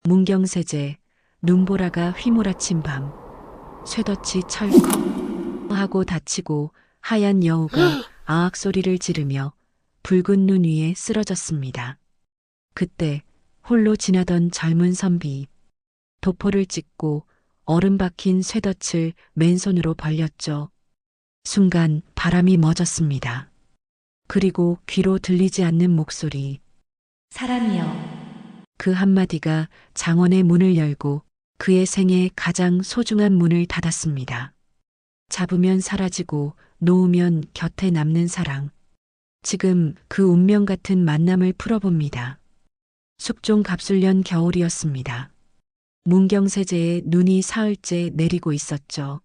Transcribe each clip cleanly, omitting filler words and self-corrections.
문경세제, 눈보라가 휘몰아친 밤, 쇠덫이 철컥 하고 닫히고 하얀 여우가 아악 소리를 지르며 붉은 눈 위에 쓰러졌습니다. 그때 홀로 지나던 젊은 선비, 도포를 찍고 얼음 박힌 쇠덫을 맨손으로 벌렸죠. 순간 바람이 멎었습니다. 그리고 귀로 들리지 않는 목소리, 사람이여, 그 한마디가 장원의 문을 열고 그의 생애 가장 소중한 문을 닫았습니다. 잡으면 사라지고 놓으면 곁에 남는 사랑. 지금 그 운명 같은 만남을 풀어봅니다. 숙종 갑술년 겨울이었습니다. 문경세제에 눈이 사흘째 내리고 있었죠.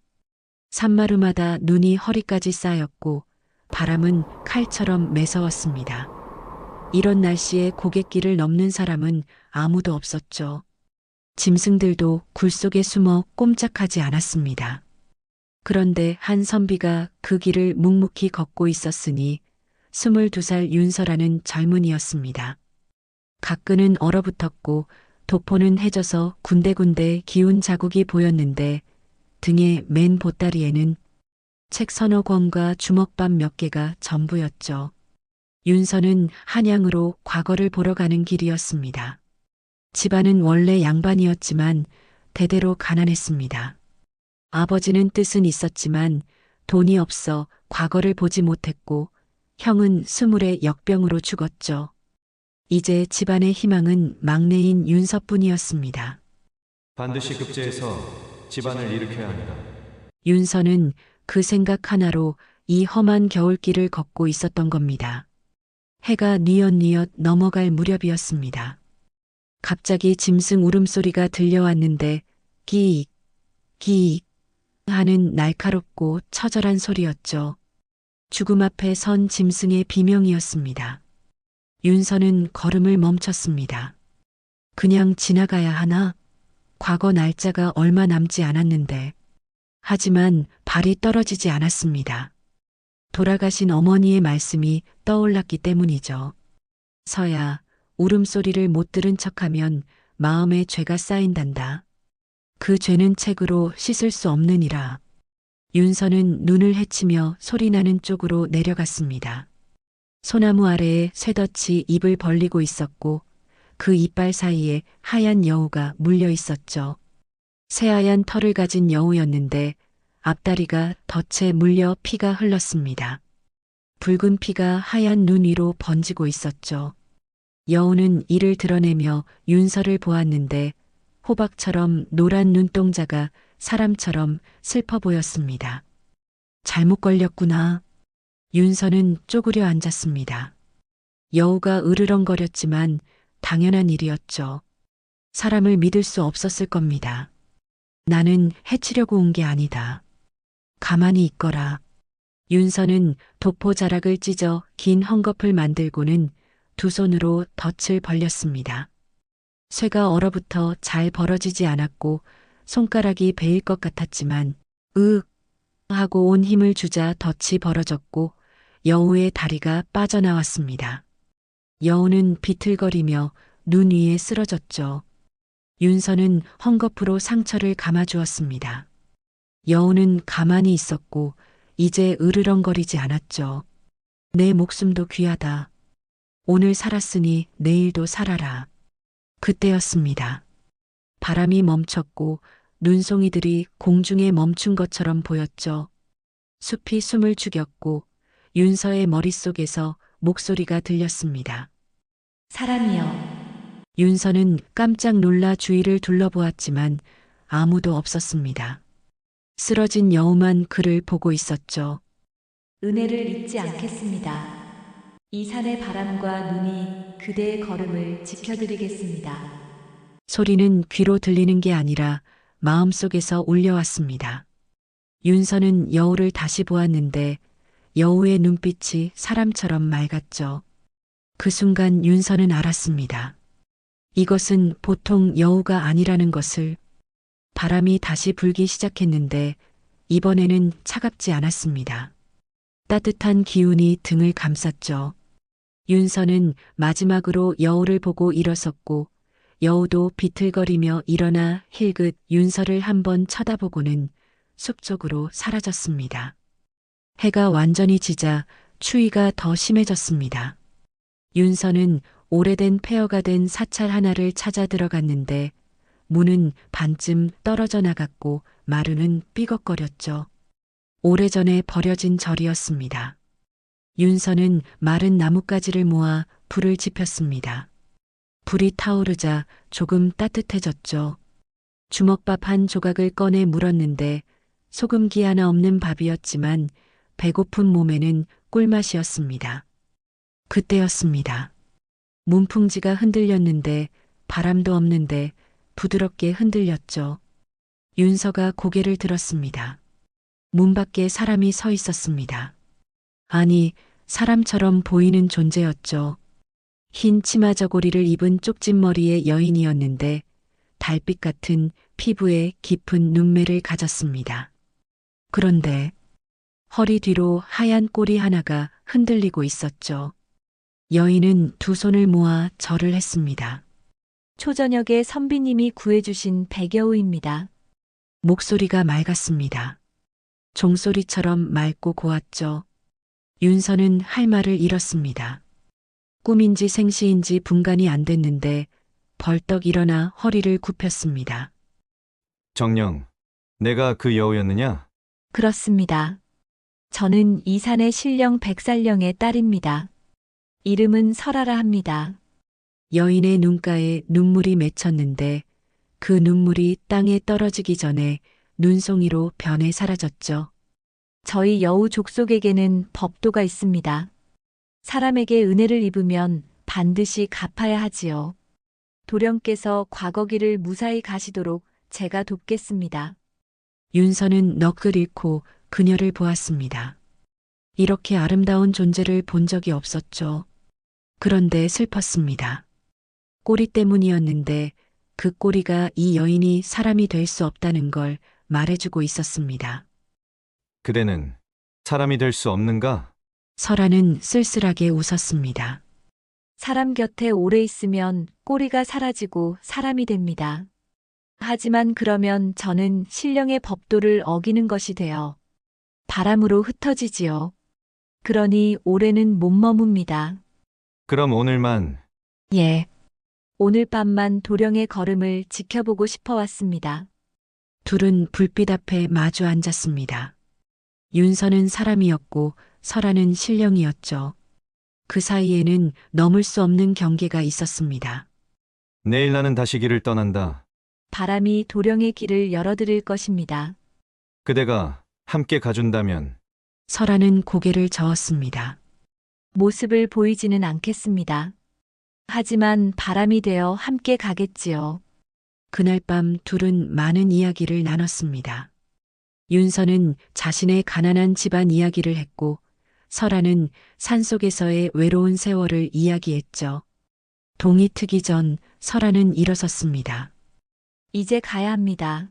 산마루마다 눈이 허리까지 쌓였고 바람은 칼처럼 매서웠습니다. 이런 날씨에 고갯길을 넘는 사람은 아무도 없었죠. 짐승들도 굴 속에 숨어 꼼짝하지 않았습니다. 그런데 한 선비가 그 길을 묵묵히 걷고 있었으니 22살 윤서라는 젊은이였습니다. 가끈은 얼어붙었고 도포는 해져서 군데군데 기운 자국이 보였는데 등에 맨 보따리에는 책 서너 권과 주먹밥 몇 개가 전부였죠. 윤서는 한양으로 과거를 보러 가는 길이었습니다. 집안은 원래 양반이었지만 대대로 가난했습니다. 아버지는 뜻은 있었지만 돈이 없어 과거를 보지 못했고 형은 스물에 역병으로 죽었죠. 이제 집안의 희망은 막내인 윤서뿐이었습니다. 반드시 급제해서 집안을 일으켜야 합니다. 윤서는 그 생각 하나로 이 험한 겨울길을 걷고 있었던 겁니다. 해가 뉘엿뉘엿 넘어갈 무렵이었습니다. 갑자기 짐승 울음소리가 들려왔는데 기익, 기익 하는 날카롭고 처절한 소리였죠. 죽음 앞에 선 짐승의 비명이었습니다. 윤서는 걸음을 멈췄습니다. 그냥 지나가야 하나? 과거 날짜가 얼마 남지 않았는데. 하지만 발이 떨어지지 않았습니다. 돌아가신 어머니의 말씀이 떠올랐기 때문이죠. 서야, 울음소리를 못 들은 척하면 마음에 죄가 쌓인단다. 그 죄는 책으로 씻을 수 없느니라. 윤서는 눈을 헤치며 소리나는 쪽으로 내려갔습니다. 소나무 아래에 쇠덫이 입을 벌리고 있었고 그 이빨 사이에 하얀 여우가 물려 있었죠. 새하얀 털을 가진 여우였는데 앞다리가 덫에 물려 피가 흘렀습니다. 붉은 피가 하얀 눈 위로 번지고 있었죠. 여우는 이를 드러내며 윤서를 보았는데 호박처럼 노란 눈동자가 사람처럼 슬퍼 보였습니다. 잘못 걸렸구나. 윤서는 쪼그려 앉았습니다. 여우가 으르렁거렸지만 당연한 일이었죠. 사람을 믿을 수 없었을 겁니다. 나는 해치려고 온 게 아니다. 가만히 있거라. 윤서는 도포 자락을 찢어 긴 헝겊을 만들고는 두 손으로 덫을 벌렸습니다. 쇠가 얼어붙어 잘 벌어지지 않았고 손가락이 베일 것 같았지만 으윽 하고 온 힘을 주자 덫이 벌어졌고 여우의 다리가 빠져나왔습니다. 여우는 비틀거리며 눈 위에 쓰러졌죠. 윤서는 헝겊으로 상처를 감아주었습니다. 여우는 가만히 있었고 이제 으르렁거리지 않았죠. 내 목숨도 귀하다. 오늘 살았으니 내일도 살아라. 그때였습니다. 바람이 멈췄고 눈송이들이 공중에 멈춘 것처럼 보였죠. 숲이 숨을 죽였고 윤서의 머릿속에서 목소리가 들렸습니다. 사람이여, 윤서는 깜짝 놀라 주위를 둘러보았지만 아무도 없었습니다. 쓰러진 여우만 그를 보고 있었죠. 은혜를 잊지 않겠습니다. 이 산의 바람과 눈이 그대의 걸음을 지켜드리겠습니다. 소리는 귀로 들리는 게 아니라 마음속에서 울려왔습니다. 윤서는 여우를 다시 보았는데 여우의 눈빛이 사람처럼 맑았죠. 그 순간 윤서는 알았습니다. 이것은 보통 여우가 아니라는 것을. 바람이 다시 불기 시작했는데 이번에는 차갑지 않았습니다. 따뜻한 기운이 등을 감쌌죠. 윤서는 마지막으로 여우를 보고 일어섰고 여우도 비틀거리며 일어나 힐긋 윤서를 한번 쳐다보고는 숲 쪽으로 사라졌습니다. 해가 완전히 지자 추위가 더 심해졌습니다. 윤서는 오래된 폐허가 된 사찰 하나를 찾아 들어갔는데 문은 반쯤 떨어져 나갔고 마루는 삐걱거렸죠. 오래전에 버려진 절이었습니다. 윤서는 마른 나뭇가지를 모아 불을 지폈습니다. 불이 타오르자 조금 따뜻해졌죠. 주먹밥 한 조각을 꺼내 물었는데 소금기 하나 없는 밥이었지만 배고픈 몸에는 꿀맛이었습니다. 그때였습니다. 문풍지가 흔들렸는데 바람도 없는데 부드럽게 흔들렸죠. 윤서가 고개를 들었습니다. 문 밖에 사람이 서 있었습니다. 아니, 사람처럼 보이는 존재였죠. 흰 치마 저고리를 입은 쪽진머리의 여인이었는데 달빛 같은 피부에 깊은 눈매를 가졌습니다. 그런데 허리 뒤로 하얀 꼬리 하나가 흔들리고 있었죠. 여인은 두 손을 모아 절을 했습니다. 초저녁에 선비님이 구해주신 백여우입니다. 목소리가 맑았습니다. 종소리처럼 맑고 고왔죠. 윤서는 할 말을 잃었습니다. 꿈인지 생시인지 분간이 안 됐는데 벌떡 일어나 허리를 굽혔습니다. 정녕, 내가 그 여우였느냐? 그렇습니다. 저는 이 산의 신령 백살령의 딸입니다. 이름은 설아라 합니다. 여인의 눈가에 눈물이 맺혔는데 그 눈물이 땅에 떨어지기 전에 눈송이로 변해 사라졌죠. 저희 여우 족속에게는 법도가 있습니다. 사람에게 은혜를 입으면 반드시 갚아야 하지요. 도령께서 과거기를 무사히 가시도록 제가 돕겠습니다. 윤서는 넋을 잃고 그녀를 보았습니다. 이렇게 아름다운 존재를 본 적이 없었죠. 그런데 슬펐습니다. 꼬리 때문이었는데 그 꼬리가 이 여인이 사람이 될 수 없다는 걸 말해주고 있었습니다. 그대는 사람이 될 수 없는가? 설아는 쓸쓸하게 웃었습니다. 사람 곁에 오래 있으면 꼬리가 사라지고 사람이 됩니다. 하지만 그러면 저는 신령의 법도를 어기는 것이 되어 바람으로 흩어지지요. 그러니 올해는 못 머뭅니다. 그럼 오늘만 예. 오늘 밤만 도령의 걸음을 지켜보고 싶어 왔습니다. 둘은 불빛 앞에 마주 앉았습니다. 윤서는 사람이었고 설아는 신령이었죠. 그 사이에는 넘을 수 없는 경계가 있었습니다. 내일 나는 다시 길을 떠난다. 바람이 도령의 길을 열어드릴 것입니다. 그대가 함께 가준다면 설아는 고개를 저었습니다. 모습을 보이지는 않겠습니다. 하지만 바람이 되어 함께 가겠지요. 그날 밤 둘은 많은 이야기를 나눴습니다. 윤서는 자신의 가난한 집안 이야기를 했고 설아는 산속에서의 외로운 세월을 이야기했죠. 동이 트기 전 설아는 일어섰습니다. 이제 가야 합니다.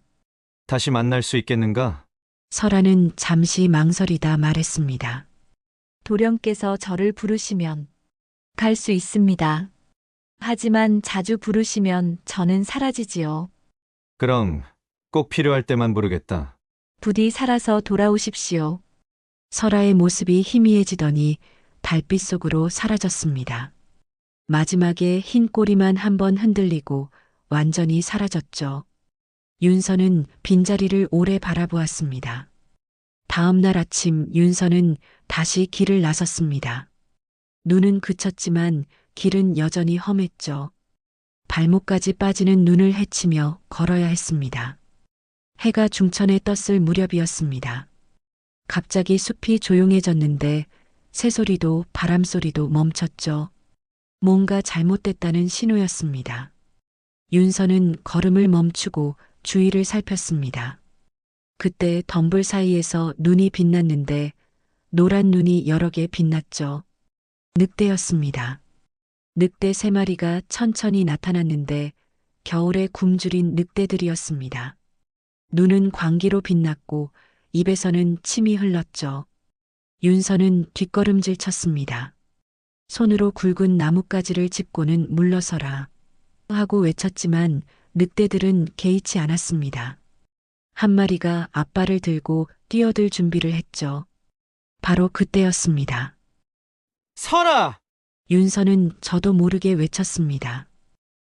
다시 만날 수 있겠는가? 설아는 잠시 망설이다 말했습니다. 도령께서 저를 부르시면 갈 수 있습니다. 하지만 자주 부르시면 저는 사라지지요. 그럼 꼭 필요할 때만 부르겠다. 부디 살아서 돌아오십시오. 설아의 모습이 희미해지더니 달빛 속으로 사라졌습니다. 마지막에 흰 꼬리만 한번 흔들리고 완전히 사라졌죠. 윤서는 빈자리를 오래 바라보았습니다. 다음 날 아침 윤서는 다시 길을 나섰습니다. 눈은 그쳤지만 길은 여전히 험했죠. 발목까지 빠지는 눈을 헤치며 걸어야 했습니다. 해가 중천에 떴을 무렵이었습니다. 갑자기 숲이 조용해졌는데 새소리도 바람소리도 멈췄죠. 뭔가 잘못됐다는 신호였습니다. 윤서는 걸음을 멈추고 주위를 살폈습니다. 그때 덤불 사이에서 눈이 빛났는데 노란 눈이 여러 개 빛났죠. 늑대였습니다. 늑대 3마리가 천천히 나타났는데 겨울에 굶주린 늑대들이었습니다. 눈은 광기로 빛났고 입에서는 침이 흘렀죠. 윤서는 뒷걸음질 쳤습니다. 손으로 굵은 나뭇가지를 짚고는 물러서라. 하고 외쳤지만 늑대들은 개의치 않았습니다. 한 마리가 앞발을 들고 뛰어들 준비를 했죠. 바로 그때였습니다. 설아! 윤서는 저도 모르게 외쳤습니다.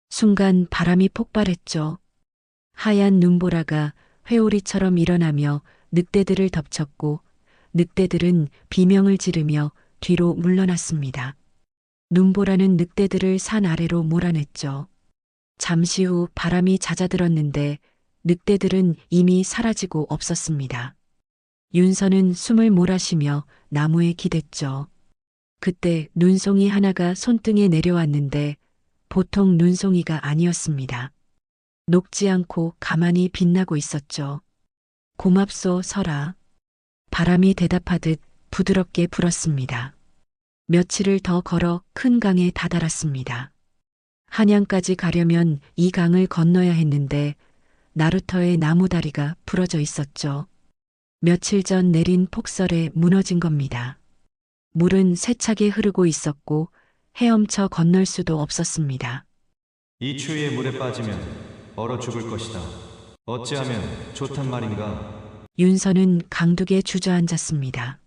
순간 바람이 폭발했죠. 하얀 눈보라가 회오리처럼 일어나며 늑대들을 덮쳤고 늑대들은 비명을 지르며 뒤로 물러났습니다. 눈보라는 늑대들을 산 아래로 몰아냈죠. 잠시 후 바람이 잦아들었는데 늑대들은 이미 사라지고 없었습니다. 윤서는 숨을 몰아쉬며 나무에 기댔죠. 그때 눈송이 하나가 손등에 내려왔는데 보통 눈송이가 아니었습니다. 녹지 않고 가만히 빛나고 있었죠. 고맙소, 설아. 바람이 대답하듯 부드럽게 불었습니다. 며칠을 더 걸어 큰 강에 다다랐습니다. 한양까지 가려면 이 강을 건너야 했는데 나루터의 나무다리가 부러져 있었죠. 며칠 전 내린 폭설에 무너진 겁니다. 물은 세차게 흐르고 있었고 헤엄쳐 건널 수도 없었습니다. 이 추위에 물에 빠지면 얼어 죽을 것이다. 어찌하면 좋단 말인가? 윤서는 강둑에 주저앉았습니다.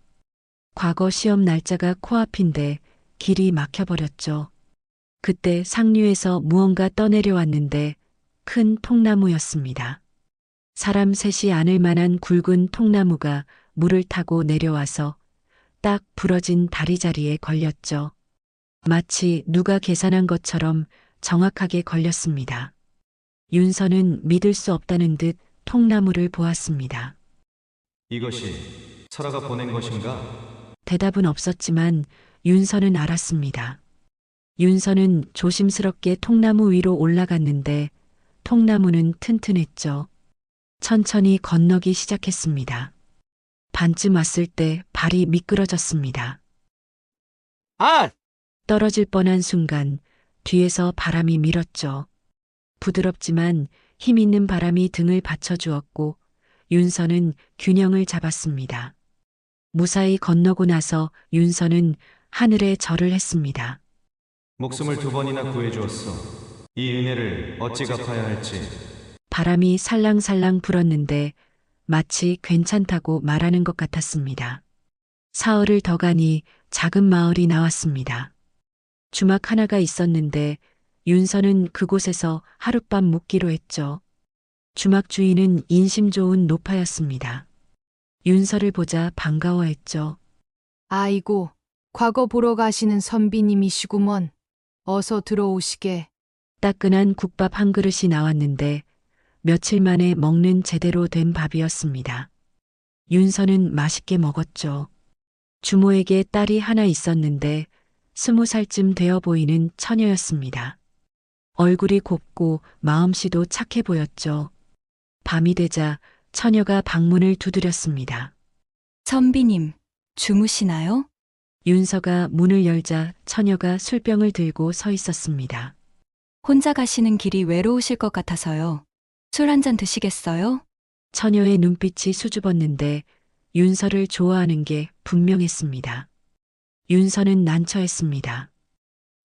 과거 시험 날짜가 코앞인데 길이 막혀버렸죠. 그때 상류에서 무언가 떠내려왔는데 큰 통나무였습니다. 사람 셋이 안을 만한 굵은 통나무가 물을 타고 내려와서 딱 부러진 다리 자리에 걸렸죠. 마치 누가 계산한 것처럼 정확하게 걸렸습니다. 윤서는 믿을 수 없다는 듯 통나무를 보았습니다. 이것이 설아가 보낸 것인가? 대답은 없었지만 윤서는 알았습니다. 윤서는 조심스럽게 통나무 위로 올라갔는데 통나무는 튼튼했죠. 천천히 건너기 시작했습니다. 반쯤 왔을 때 발이 미끄러졌습니다. 아! 떨어질 뻔한 순간 뒤에서 바람이 밀었죠. 부드럽지만 힘 있는 바람이 등을 받쳐주었고 윤서는 균형을 잡았습니다. 무사히 건너고 나서 윤서는 하늘에 절을 했습니다. 목숨을 2번이나 구해주었어. 이 은혜를 어찌 갚아야 할지. 바람이 살랑살랑 불었는데 마치 괜찮다고 말하는 것 같았습니다. 사흘을 더 가니 작은 마을이 나왔습니다. 주막 하나가 있었는데 윤서는 그곳에서 하룻밤 묵기로 했죠. 주막 주인은 인심 좋은 노파였습니다. 윤서를 보자 반가워했죠. 아이고, 과거 보러 가시는 선비님이시구먼. 어서 들어오시게. 따끈한 국밥 한 그릇이 나왔는데 며칠 만에 먹는 제대로 된 밥이었습니다. 윤서는 맛있게 먹었죠. 주모에게 딸이 하나 있었는데 20살쯤 되어 보이는 처녀였습니다. 얼굴이 곱고 마음씨도 착해 보였죠. 밤이 되자 처녀가 방문을 두드렸습니다. 선비님, 주무시나요? 윤서가 문을 열자 처녀가 술병을 들고 서 있었습니다. 혼자 가시는 길이 외로우실 것 같아서요. 술 한 잔 드시겠어요? 처녀의 눈빛이 수줍었는데 윤서를 좋아하는 게 분명했습니다. 윤서는 난처했습니다.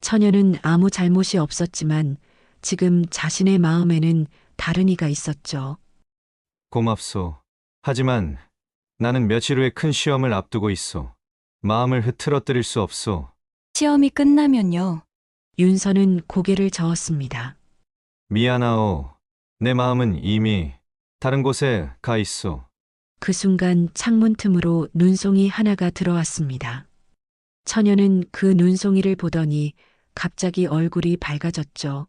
처녀는 아무 잘못이 없었지만 지금 자신의 마음에는 다른 이가 있었죠. 고맙소. 하지만 나는 며칠 후에 큰 시험을 앞두고 있소. 마음을 흐트러뜨릴 수 없소. 시험이 끝나면요. 윤서는 고개를 저었습니다. 미안하오. 내 마음은 이미 다른 곳에 가 있소. 그 순간 창문 틈으로 눈송이 하나가 들어왔습니다. 처녀는 그 눈송이를 보더니 갑자기 얼굴이 밝아졌죠.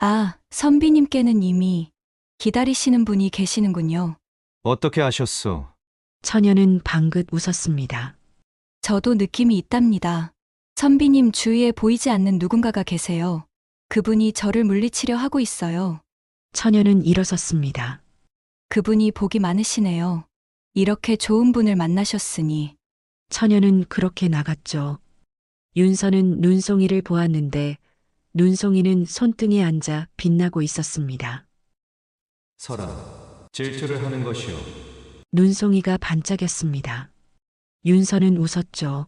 아, 선비님께는 이미 기다리시는 분이 계시는군요. 어떻게 아셨소? 처녀는 방긋 웃었습니다. 저도 느낌이 있답니다. 선비님 주위에 보이지 않는 누군가가 계세요. 그분이 저를 물리치려 하고 있어요. 처녀는 일어섰습니다. 그분이 복이 많으시네요. 이렇게 좋은 분을 만나셨으니. 처녀는 그렇게 나갔죠. 윤서는 눈송이를 보았는데 눈송이는 손등에 앉아 빛나고 있었습니다. 설아, 질투를 하는 것이오. 눈송이가 반짝였습니다. 윤서는 웃었죠.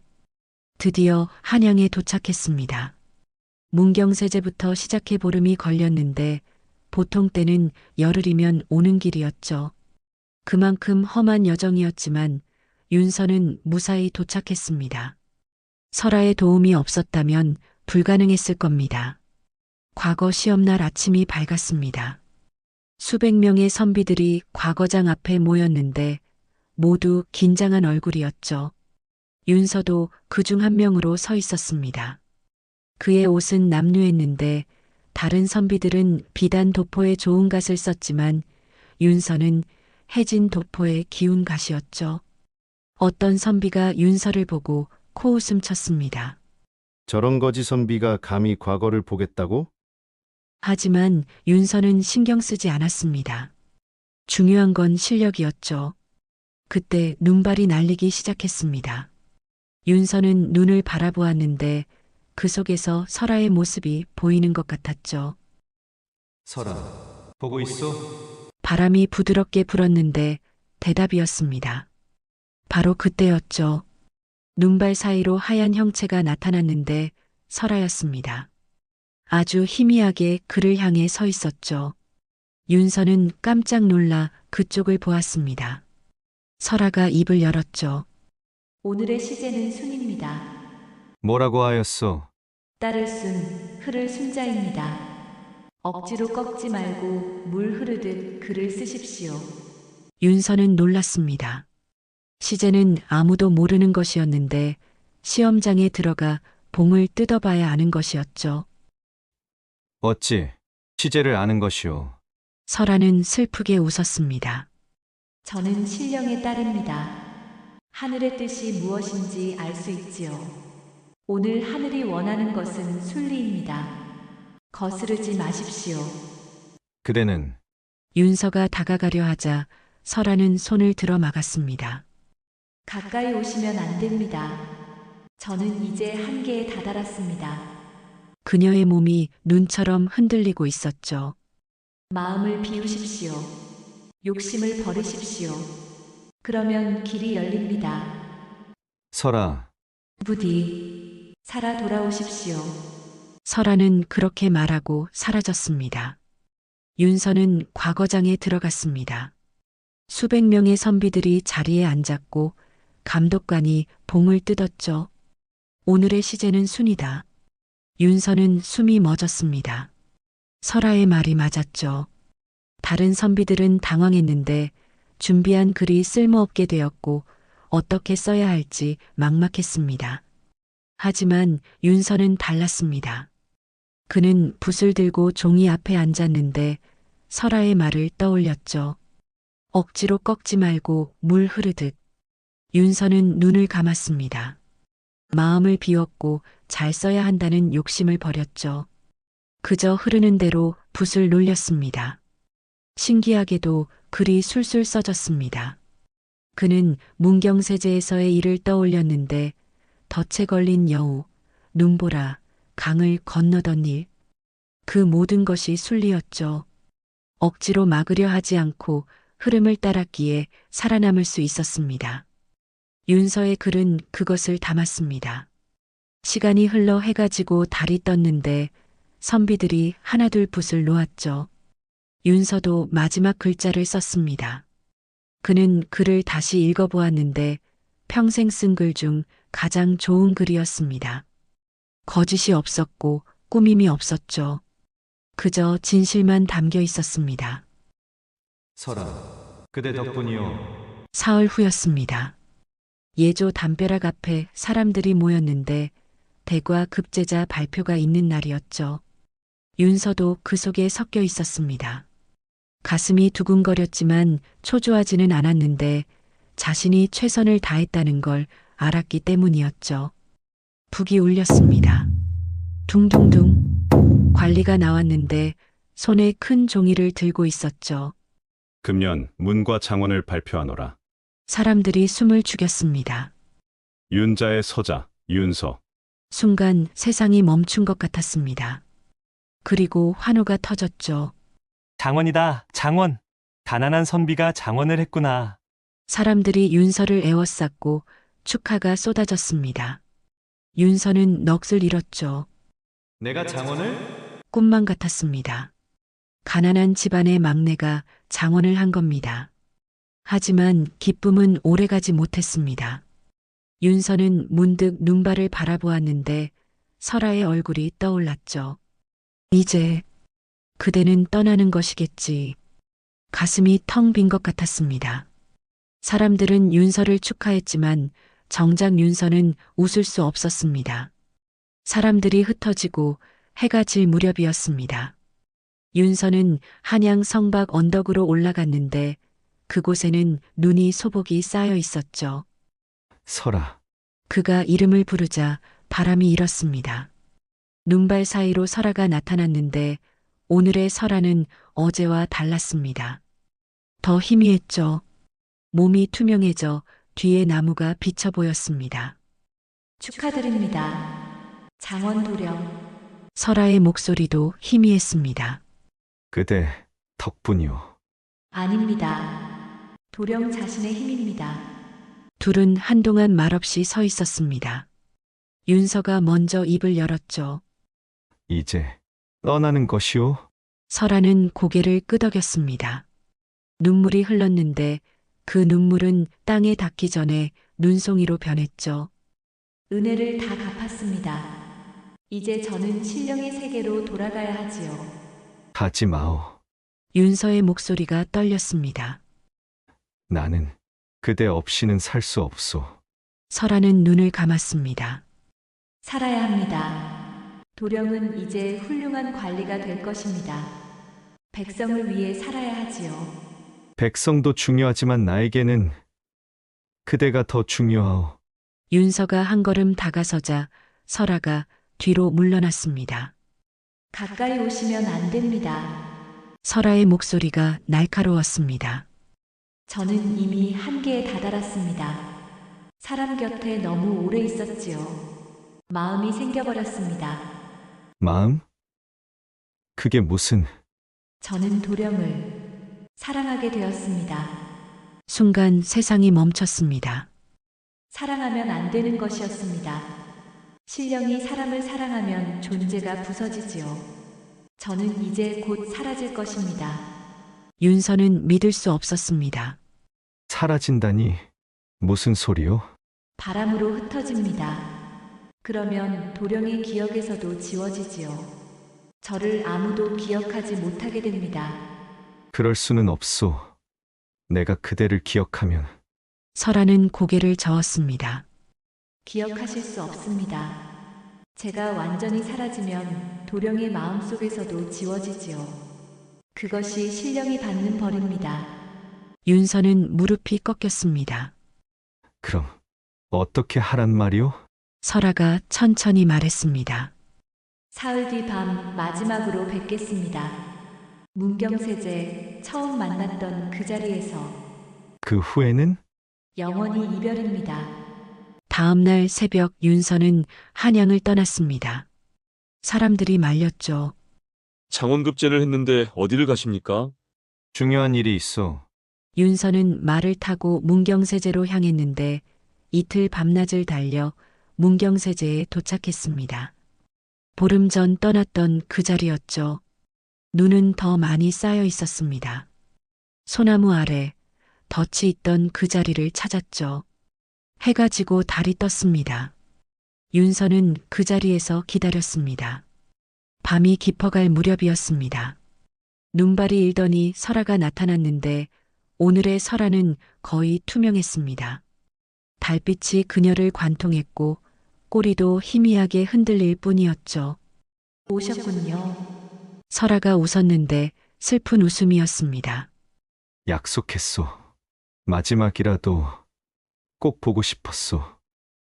드디어 한양에 도착했습니다. 문경세제부터 시작해 보름이 걸렸는데 보통 때는 열흘이면 오는 길이었죠. 그만큼 험한 여정이었지만 윤서는 무사히 도착했습니다. 설아의 도움이 없었다면 불가능했을 겁니다. 과거 시험날 아침이 밝았습니다. 수백 명의 선비들이 과거장 앞에 모였는데 모두 긴장한 얼굴이었죠. 윤서도 그중 한 명으로 서 있었습니다. 그의 옷은 남루했는데 다른 선비들은 비단 도포에 좋은 갓을 썼지만 윤서는 해진 도포에 기운 갓이었죠. 어떤 선비가 윤서를 보고 코웃음 쳤습니다. 저런 거지 선비가 감히 과거를 보겠다고? 하지만 윤서는 신경 쓰지 않았습니다. 중요한 건 실력이었죠. 그때 눈발이 날리기 시작했습니다. 윤서는 눈을 바라보았는데 그 속에서 설아의 모습이 보이는 것 같았죠. 설아, 보고 있어? 바람이 부드럽게 불었는데 대답이었습니다. 바로 그때였죠. 눈발 사이로 하얀 형체가 나타났는데 설아였습니다. 아주 희미하게 그를 향해 서 있었죠. 윤서는 깜짝 놀라 그쪽을 보았습니다. 설아가 입을 열었죠. 오늘의 시제는 순입니다. 뭐라고 하였소? 딸을 순, 흐를 순자입니다. 억지로 꺾지 말고 물 흐르듯 글을 쓰십시오. 윤서는 놀랐습니다. 시제는 아무도 모르는 것이었는데 시험장에 들어가 봉을 뜯어봐야 아는 것이었죠. 어찌 시제를 아는 것이오? 설아는 슬프게 웃었습니다. 저는 신령의 딸입니다. 하늘의 뜻이 무엇인지 알 수 있지요. 오늘 하늘이 원하는 것은 순리입니다. 거스르지 마십시오. 그대는 윤서가 다가가려 하자 설아는 손을 들어 막았습니다. 가까이 오시면 안 됩니다. 저는 이제 한계에 다다랐습니다. 그녀의 몸이 눈처럼 흔들리고 있었죠. 마음을 비우십시오. 욕심을 버리십시오. 그러면 길이 열립니다. 설아, 부디 살아 돌아오십시오. 설아는 그렇게 말하고 사라졌습니다. 윤서는 과거장에 들어갔습니다. 수백 명의 선비들이 자리에 앉았고 감독관이 봉을 뜯었죠. 오늘의 시제는 순이다. 윤서는 숨이 멎었습니다. 설아의 말이 맞았죠. 다른 선비들은 당황했는데 준비한 글이 쓸모없게 되었고 어떻게 써야 할지 막막했습니다. 하지만 윤서는 달랐습니다. 그는 붓을 들고 종이 앞에 앉았는데 설아의 말을 떠올렸죠. 억지로 꺾지 말고 물 흐르듯. 윤서는 눈을 감았습니다. 마음을 비웠고 잘 써야 한다는 욕심을 버렸죠. 그저 흐르는 대로 붓을 놀렸습니다. 신기하게도 글이 술술 써졌습니다. 그는 문경세제에서의 일을 떠올렸는데 덫에 걸린 여우, 눈보라, 강을 건너던 일, 그 모든 것이 순리였죠. 억지로 막으려 하지 않고 흐름을 따랐기에 살아남을 수 있었습니다. 윤서의 글은 그것을 담았습니다. 시간이 흘러 해가 지고 달이 떴는데 선비들이 하나둘 붓을 놓았죠. 윤서도 마지막 글자를 썼습니다. 그는 글을 다시 읽어보았는데 평생 쓴 글 중 가장 좋은 글이었습니다. 거짓이 없었고 꾸밈이 없었죠. 그저 진실만 담겨 있었습니다. 설아, 그대 덕분이오. 사흘 후였습니다. 예조 담벼락 앞에 사람들이 모였는데 대과 급제자 발표가 있는 날이었죠. 윤서도 그 속에 섞여 있었습니다. 가슴이 두근거렸지만 초조하지는 않았는데 자신이 최선을 다했다는 걸 알았기 때문이었죠. 북이 울렸습니다. 둥둥둥. 관리가 나왔는데 손에 큰 종이를 들고 있었죠. 금년 문과 장원을 발표하노라. 사람들이 숨을 죽였습니다. 윤자의 서자 윤서. 순간 세상이 멈춘 것 같았습니다. 그리고 환호가 터졌죠. 장원이다, 장원. 가난한 선비가 장원을 했구나. 사람들이 윤서를 에워쌌고 축하가 쏟아졌습니다. 윤서는 넋을 잃었죠. 내가 장원을? 꿈만 같았습니다. 가난한 집안의 막내가 장원을 한 겁니다. 하지만 기쁨은 오래가지 못했습니다. 윤서는 문득 눈발을 바라보았는데 설아의 얼굴이 떠올랐죠. 이제 그대는 떠나는 것이겠지. 가슴이 텅 빈 것 같았습니다. 사람들은 윤서를 축하했지만 정작 윤서는 웃을 수 없었습니다. 사람들이 흩어지고 해가 질 무렵이었습니다. 윤서는 한양 성박 언덕으로 올라갔는데 그곳에는 눈이 소복이 쌓여 있었죠. 설아. 그가 이름을 부르자 바람이 일었습니다. 눈발 사이로 설아가 나타났는데 오늘의 설아는 어제와 달랐습니다. 더 희미했죠. 몸이 투명해져 뒤에 나무가 비쳐 보였습니다. 축하드립니다. 장원 도령. 설아의 목소리도 희미했습니다. 그대 덕분이오. 아닙니다. 도령 자신의 힘입니다. 둘은 한동안 말없이 서 있었습니다. 윤서가 먼저 입을 열었죠. 이제 떠나는 것이오? 설아는 고개를 끄덕였습니다. 눈물이 흘렀는데 그 눈물은 땅에 닿기 전에 눈송이로 변했죠. 은혜를 다 갚았습니다. 이제 저는 신령의 세계로 돌아가야 하지요. 가지 마오. 윤서의 목소리가 떨렸습니다. 나는 그대 없이는 살 수 없소. 설아는 눈을 감았습니다. 살아야 합니다. 도령은 이제 훌륭한 관리가 될 것입니다. 백성을 위해 살아야 하지요. 백성도 중요하지만 나에게는 그대가 더 중요하오. 윤서가 한 걸음 다가서자 설아가 뒤로 물러났습니다. 가까이 오시면 안 됩니다. 설아의 목소리가 날카로웠습니다. 저는 이미 한계에 다다랐습니다. 사람 곁에 너무 오래 있었지요. 마음이 생겨버렸습니다. 마음? 그게 무슨... 저는 도령을 사랑하게 되었습니다. 순간 세상이 멈췄습니다. 사랑하면 안 되는 것이었습니다. 신령이 사람을 사랑하면 존재가 부서지지요. 저는 이제 곧 사라질 것입니다. 윤서는 믿을 수 없었습니다. 사라진다니 무슨 소리요? 바람으로 흩어집니다. 그러면 도령의 기억에서도 지워지지요. 저를 아무도 기억하지 못하게 됩니다. 그럴 수는 없소. 내가 그대를 기억하면... 설아는 고개를 저었습니다. 기억하실 수 없습니다. 제가 완전히 사라지면 도령의 마음속에서도 지워지지요. 그것이 신령이 받는 벌입니다. 윤서는 무릎이 꺾였습니다. 그럼 어떻게 하란 말이오? 설아가 천천히 말했습니다. 사흘 뒤 밤 마지막으로 뵙겠습니다. 문경세제 처음 만났던 그 자리에서 그 후에는? 영원히 이별입니다. 다음 날 새벽 윤서는 한양을 떠났습니다. 사람들이 말렸죠. 장원급제를 했는데 어디를 가십니까? 중요한 일이 있어. 윤서는 말을 타고 문경세제로 향했는데 이틀 밤낮을 달려 문경세제에 도착했습니다. 보름 전 떠났던 그 자리였죠. 눈은 더 많이 쌓여 있었습니다. 소나무 아래 덫이 있던 그 자리를 찾았죠. 해가 지고 달이 떴습니다. 윤서는 그 자리에서 기다렸습니다. 밤이 깊어갈 무렵이었습니다. 눈발이 일더니 설아가 나타났는데 오늘의 설아는 거의 투명했습니다. 달빛이 그녀를 관통했고 꼬리도 희미하게 흔들릴 뿐이었죠. 오셨군요. 설아가 웃었는데 슬픈 웃음이었습니다. 약속했소. 마지막이라도 꼭 보고 싶었소.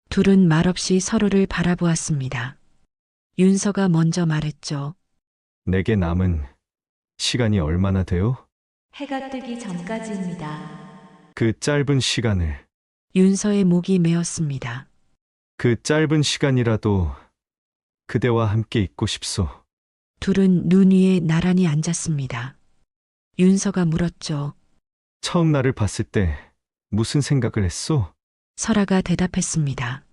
둘은 말없이 서로를 바라보았습니다. 윤서가 먼저 말했죠. 내게 남은 시간이 얼마나 돼요? 해가 뜨기 전까지입니다. 그 짧은 시간을, 윤서의 목이 메었습니다. 그 짧은 시간이라도 그대와 함께 있고 싶소. 둘은 눈 위에 나란히 앉았습니다. 윤서가 물었죠. 처음 나를 봤을 때 무슨 생각을 했소? 설아가 대답했습니다.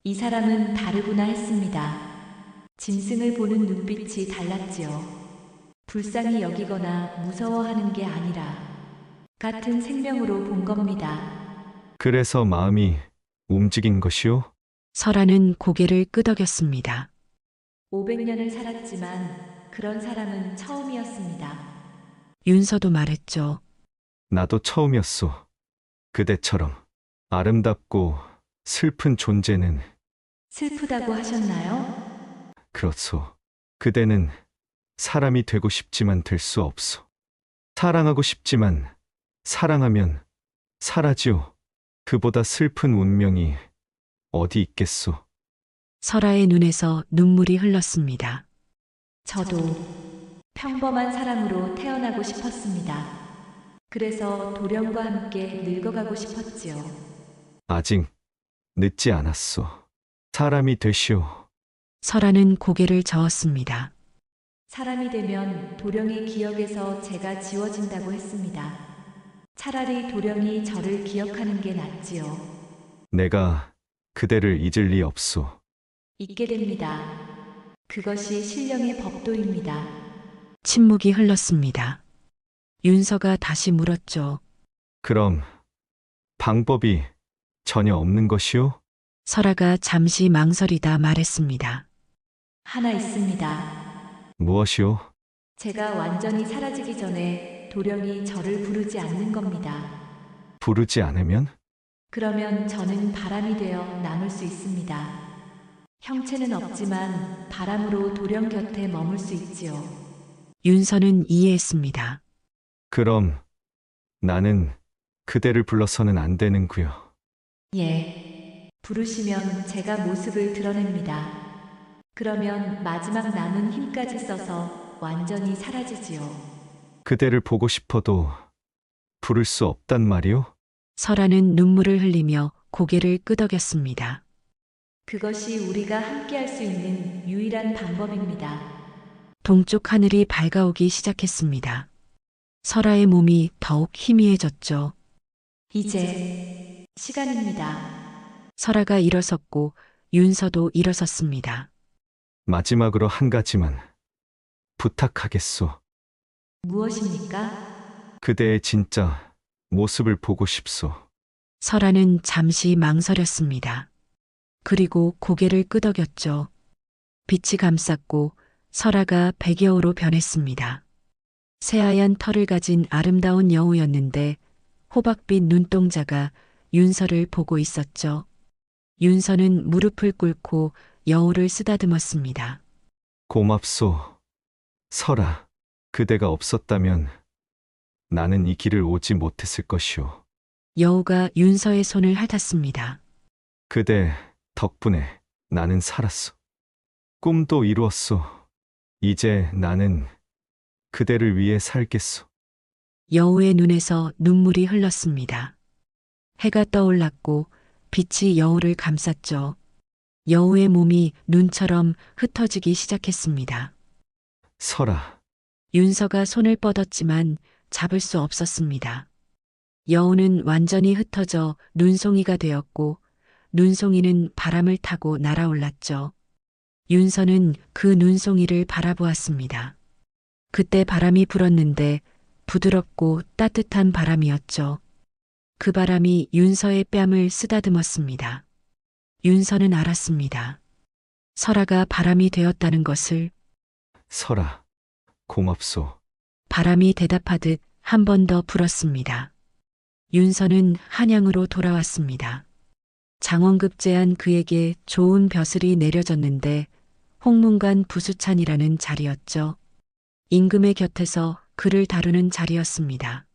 이 사람은 다르구나 했습니다. 짐승을 보는 눈빛이 달랐지요. 불쌍히 여기거나 무서워하는 게 아니라 같은 생명으로 본 겁니다. 그래서 마음이 움직인 것이오? 설아는 고개를 끄덕였습니다. 500년을 살았지만 그런 사람은 처음이었습니다. 윤서도 말했죠. 나도 처음이었소. 그대처럼 아름답고 슬픈 존재는. 슬프다고 하셨나요? 그렇소. 그대는 사람이 되고 싶지만 될 수 없소. 사랑하고 싶지만 사랑하면 사라지오. 그보다 슬픈 운명이 어디 있겠소. 설아의 눈에서 눈물이 흘렀습니다. 저도 평범한 사람으로 태어나고 싶었습니다. 그래서 도령과 함께 늙어가고 싶었지요. 아직 늦지 않았소. 사람이 되시오. 설아는 고개를 저었습니다. 사람이 되면 도령의 기억에서 제가 지워진다고 했습니다. 차라리 도령이 저를 기억하는 게 낫지요. 내가 그대를 잊을 리 없소. 잊게 됩니다. 그것이 신령의 법도입니다. 침묵이 흘렀습니다. 윤서가 다시 물었죠. 그럼 방법이 전혀 없는 것이오? 설아가 잠시 망설이다 말했습니다. 하나 있습니다. 무엇이오? 제가 완전히 사라지기 전에 도령이 저를 부르지 않는 겁니다. 부르지 않으면? 그러면 저는 바람이 되어 남을 수 있습니다. 형체는 없지만 바람으로 도령 곁에 머물 수 있지요. 윤서는 이해했습니다. 그럼 나는 그대를 불러서는 안 되는구요. 예. 부르시면 제가 모습을 드러냅니다. 그러면 마지막 남은 힘까지 써서 완전히 사라지지요. 그대를 보고 싶어도 부를 수 없단 말이오? 설아는 눈물을 흘리며 고개를 끄덕였습니다. 그것이 우리가 함께할 수 있는 유일한 방법입니다. 동쪽 하늘이 밝아오기 시작했습니다. 설아의 몸이 더욱 희미해졌죠. 이제 시간입니다. 설아가 일어섰고 윤서도 일어섰습니다. 마지막으로 한 가지만 부탁하겠소. 무엇입니까? 그대의 진짜 모습을 보고 싶소. 설아는 잠시 망설였습니다. 그리고 고개를 끄덕였죠. 빛이 감쌌고 설아가 백여우로 변했습니다. 새하얀 털을 가진 아름다운 여우였는데 호박빛 눈동자가 윤서를 보고 있었죠. 윤서는 무릎을 꿇고 여우를 쓰다듬었습니다. 고맙소. 설아, 그대가 없었다면 나는 이 길을 오지 못했을 것이오. 여우가 윤서의 손을 핥았습니다. 그대 덕분에 나는 살았소. 꿈도 이루었소. 이제 나는 그대를 위해 살겠소. 여우의 눈에서 눈물이 흘렀습니다. 해가 떠올랐고 빛이 여우를 감쌌죠. 여우의 몸이 눈처럼 흩어지기 시작했습니다. 설아, 윤서가 손을 뻗었지만 잡을 수 없었습니다. 여우는 완전히 흩어져 눈송이가 되었고 눈송이는 바람을 타고 날아올랐죠. 윤서는 그 눈송이를 바라보았습니다. 그때 바람이 불었는데 부드럽고 따뜻한 바람이었죠. 그 바람이 윤서의 뺨을 쓰다듬었습니다. 윤서는 알았습니다. 설아가 바람이 되었다는 것을. 설아, 고맙소. 바람이 대답하듯 한 번 더 불었습니다. 윤서는 한양으로 돌아왔습니다. 장원급제한 그에게 좋은 벼슬이 내려졌는데 홍문관 부수찬이라는 자리였죠. 임금의 곁에서 그를 다루는 자리였습니다.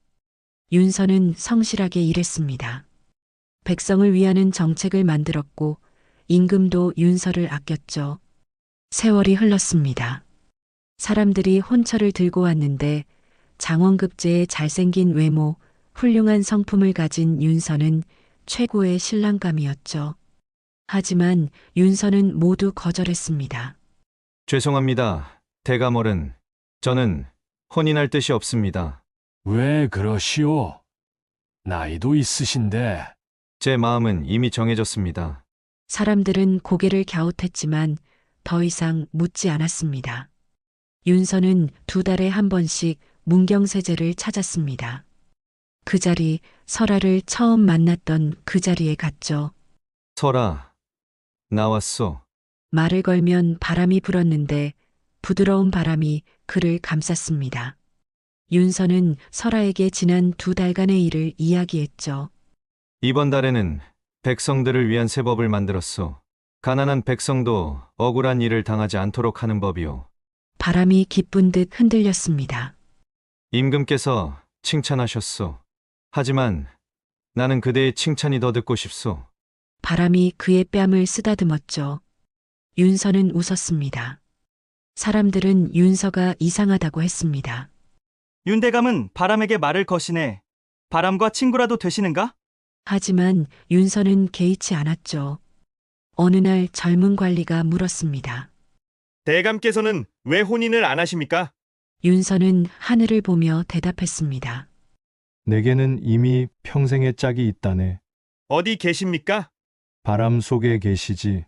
윤서는 성실하게 일했습니다. 백성을 위하는 정책을 만들었고 임금도 윤서를 아꼈죠. 세월이 흘렀습니다. 사람들이 혼처를 들고 왔는데 장원급제의 잘생긴 외모, 훌륭한 성품을 가진 윤서는 최고의 신랑감이었죠. 하지만 윤서는 모두 거절했습니다. 죄송합니다. 대감어른, 저는 혼인할 뜻이 없습니다. 왜 그러시오? 나이도 있으신데. 제 마음은 이미 정해졌습니다. 사람들은 고개를 갸웃했지만 더 이상 묻지 않았습니다. 윤서는 2달에 한 번씩 문경세제를 찾았습니다. 그 자리, 설아를 처음 만났던 그 자리에 갔죠. 설아, 나왔소. 말을 걸면 바람이 불었는데 부드러운 바람이 그를 감쌌습니다. 윤서는 설아에게 지난 2달간의 일을 이야기했죠. 이번 달에는 백성들을 위한 새 법을 만들었소. 가난한 백성도 억울한 일을 당하지 않도록 하는 법이오. 바람이 기쁜 듯 흔들렸습니다. 임금께서 칭찬하셨소. 하지만 나는 그대의 칭찬이 더 듣고 싶소. 바람이 그의 뺨을 쓰다듬었죠. 윤서는 웃었습니다. 사람들은 윤서가 이상하다고 했습니다. 윤대감은 바람에게 말을 거시네. 바람과 친구라도 되시는가? 하지만 윤서는 개의치 않았죠. 어느 날 젊은 관리가 물었습니다. 대감께서는 왜 혼인을 안 하십니까? 윤서는 하늘을 보며 대답했습니다. 내게는 이미 평생의 짝이 있다네. 어디 계십니까? 바람 속에 계시지.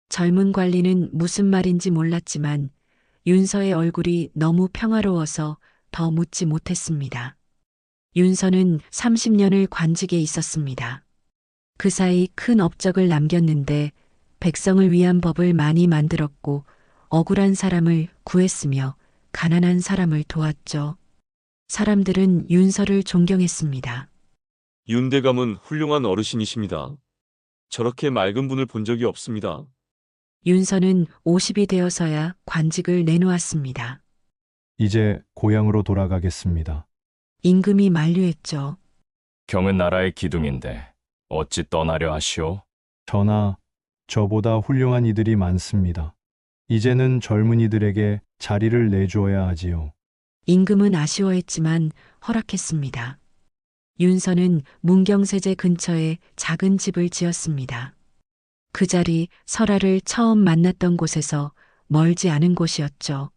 젊은 관리는 무슨 말인지 몰랐지만 윤서의 얼굴이 너무 평화로워서 더 묻지 못했습니다. 윤서는 30년을 관직에 있었습니다. 그 사이 큰 업적을 남겼는데 백성을 위한 법을 많이 만들었고 억울한 사람을 구했으며 가난한 사람을 도왔죠. 사람들은 윤서를 존경했습니다. 윤대감은 훌륭한 어르신이십니다. 저렇게 맑은 분을 본 적이 없습니다. 윤서는 50이 되어서야 관직을 내놓았습니다. 이제 고향으로 돌아가겠습니다. 임금이 만류했죠. 경은 나라의 기둥인데 어찌 떠나려 하시오? 전하, 저보다 훌륭한 이들이 많습니다. 이제는 젊은이들에게 자리를 내주어야 하지요. 임금은 아쉬워했지만 허락했습니다. 윤서는 문경세제 근처에 작은 집을 지었습니다. 그 자리 설아를 처음 만났던 곳에서 멀지 않은 곳이었죠.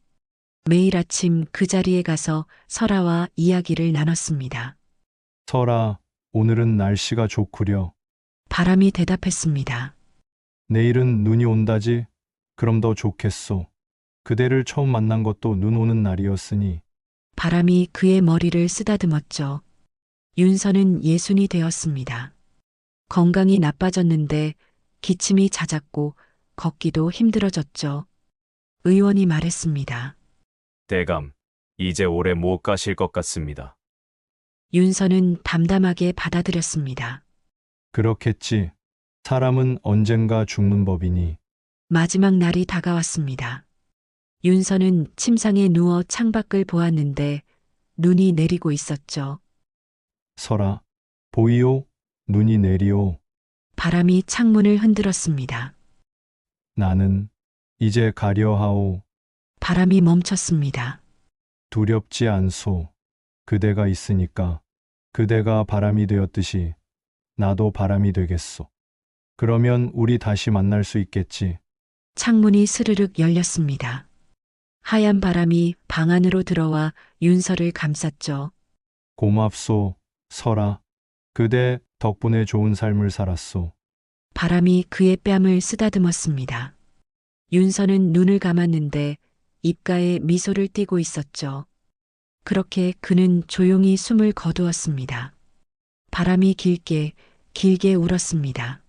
매일 아침 그 자리에 가서 설아와 이야기를 나눴습니다. 설아, 오늘은 날씨가 좋구려. 바람이 대답했습니다. 내일은 눈이 온다지? 그럼 더 좋겠소. 그대를 처음 만난 것도 눈 오는 날이었으니. 바람이 그의 머리를 쓰다듬었죠. 윤서는 60이 되었습니다. 건강이 나빠졌는데 기침이 잦았고 걷기도 힘들어졌죠. 의원이 말했습니다. 대감, 이제 오래 못 가실 것 같습니다. 윤서는 담담하게 받아들였습니다. 그렇겠지. 사람은 언젠가 죽는 법이니. 마지막 날이 다가왔습니다. 윤서는 침상에 누워 창밖을 보았는데 눈이 내리고 있었죠. 설아, 보이오? 눈이 내리오. 바람이 창문을 흔들었습니다. 나는 이제 가려 하오. 바람이 멈췄습니다. 두렵지 않소. 그대가 있으니까. 그대가 바람이 되었듯이 나도 바람이 되겠소. 그러면 우리 다시 만날 수 있겠지. 창문이 스르륵 열렸습니다. 하얀 바람이 방 안으로 들어와 윤서를 감쌌죠. 고맙소, 설아. 그대 덕분에 좋은 삶을 살았소. 바람이 그의 뺨을 쓰다듬었습니다. 윤서는 눈을 감았는데 입가에 미소를 띠고 있었죠. 그렇게 그는 조용히 숨을 거두었습니다. 바람이 길게, 길게 울었습니다.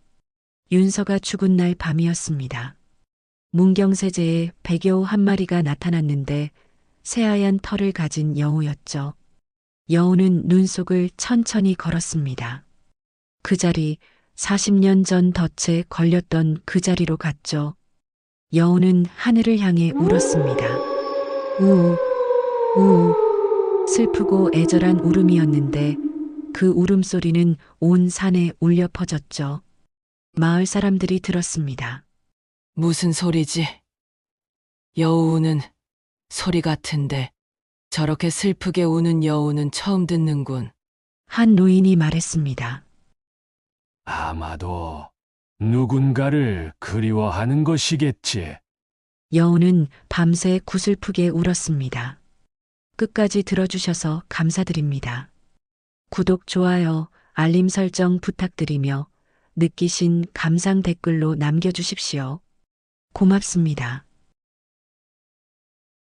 윤서가 죽은 날 밤이었습니다. 문경세제에 백여우 한 마리가 나타났는데 새하얀 털을 가진 여우였죠. 여우는 눈 속을 천천히 걸었습니다. 그 자리, 40년 전 덫에 걸렸던 그 자리로 갔죠. 여우는 하늘을 향해 울었습니다. 우우, 우우, 슬프고 애절한 울음이었는데 그 울음소리는 온 산에 울려 퍼졌죠. 마을 사람들이 들었습니다. 무슨 소리지? 여우 우는 소리 같은데 저렇게 슬프게 우는 여우는 처음 듣는군. 한 노인이 말했습니다. 아마도 누군가를 그리워하는 것이겠지. 여우는 밤새 구슬프게 울었습니다. 끝까지 들어주셔서 감사드립니다. 구독, 좋아요, 알림 설정 부탁드리며 느끼신 감상 댓글로 남겨주십시오. 고맙습니다.